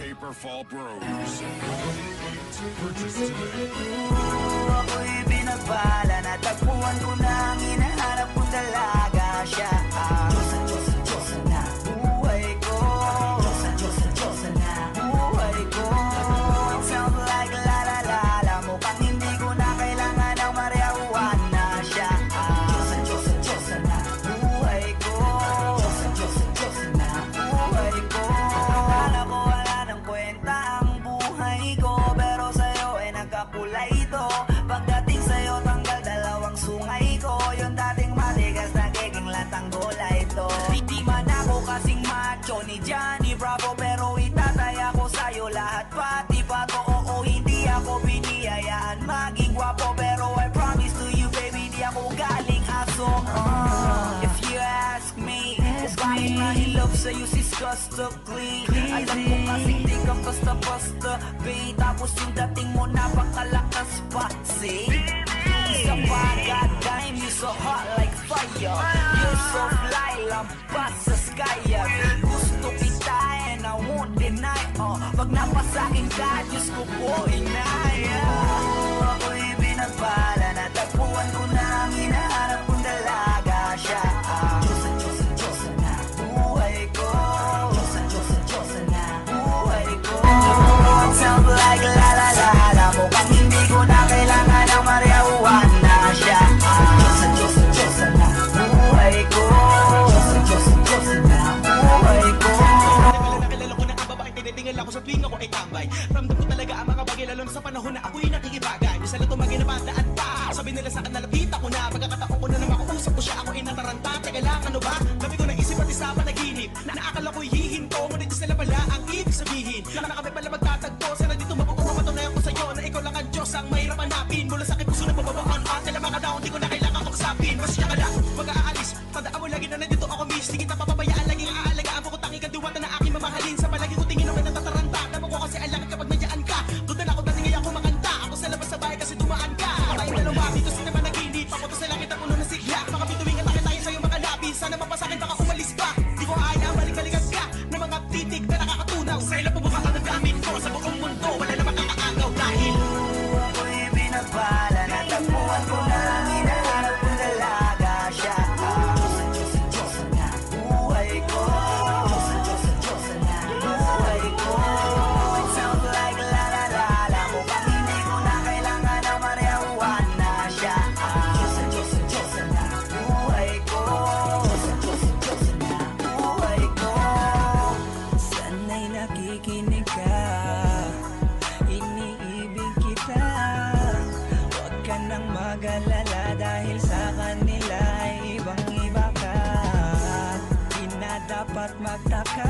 Paperfall Bros. Purchase today. Ako'y binagpala, natagpuan ko na ang hinahanap kong dalaga. Siya ang Diyosa na buhay ko. Diyosa na buhay ko. It sounds like la la la la, mukhang hindi ko na kailangan ng marijuana. Siya ang Diyosa na buhay ko. Diyosa na buhay ko. Akala ko wala ng kwenta ang buhay ko, pero sa'yo ay nagkakulay ito. Pagdating sa'yo tanggal dalawang sungay ko, yung dating matigas nagiging latang bola ito. Hindi man ako kasing macho ni Johnny Bravo, pero itataya ko sa'yo lahat pati pa to. Oo, hindi ako biniyayaan maging gwapo, pero I promise to you baby, di ako galing aso. If you ask me, bakit mahilap sa'yo sis customly? Alam ko kasing di ka basta-basta, babe. Tapos yung dating mo napakalakas pa, see? Isa pa, goddamn, you so hot like fire. You're so fly, lampas sa sky. Gusto kita and I won't deny. Pag napasakin ka, Diyos ko po inaya. Ako'y binagpala, natagpuan ko na ang hinahanap kong dalaga. Siya ang Diyosa na buhay ko. Diyosa na buhay ko. It sounds like la la la la, mukhang hindi ko na kailangan ng marijuana. Siya ang Diyosa na buhay ko. Diyosa na buhay ko. Nakilala ko na ang babaeng tinitingil ako sa tuwing ako ay tambay. Ramdam ko talaga ang mga bagay, lalo sa panahon na ako'y nakikibagay. Bisa lang tumagay na bandaan pa, sabi nila sa akin nalapit ako na. Pagkakataon ko na na makausap ko siya, ako ay nataranta. Teka lang, ano ba? Gabi ko naisip at isa pa naginip, na naakala ko'y hihinto, ngunit sila pala ang ibig sabihin. Na kami pala magtatagpo, sana dito mapapatunayan ko sa'yo na ikaw lang ang Diyos ang mahirap hanapin. Mula sa aking puso na bababaan at nila mga daon, di ko na kailangan kausapin. Masya ka lang, mag-aalis, tandaan mo lagi na nandito ako miss. Di kita papabayaan, laging aalagaan mo ko, tanging kadiwata na aking mamahalin. Sa palagi ko tingin ako natataranta, damo ko kasi ang langit kapag nayaan ka. Doon na ako dating ngayon kumakanta, ako sa labas sa bahay kasi dumaan ka. Tayong dalawa, dito sa naman naginip, ako to sa langit ang uno na sigla. Mga bituwing at akin tayo sa'yo makalapis, sana mapasakin baka umalis pa. Di ko ayaw, balik-balikan ka na mga titig na nakakatunaw. Sa ilang pubuka ang nagamit ko, sa buong mundo wala na makakaagaw dahil ako'y binagpala, natagpuan ko na ang hinahanap kong dalaga. Siya ang Diyosa na buhay ko. Diyosa na buhay ko. It sounds like la la la la, mukhang hindi ko na kailangan ng marijuana. Siya ang Diyosa na buhay ko. Diyosa na buhay ko. Sana'y nakikinig ka, iniibig kita. Huwag ka nang mag-alala dahil sa kanila ay ibang-iba ka. Di na dapat magtaka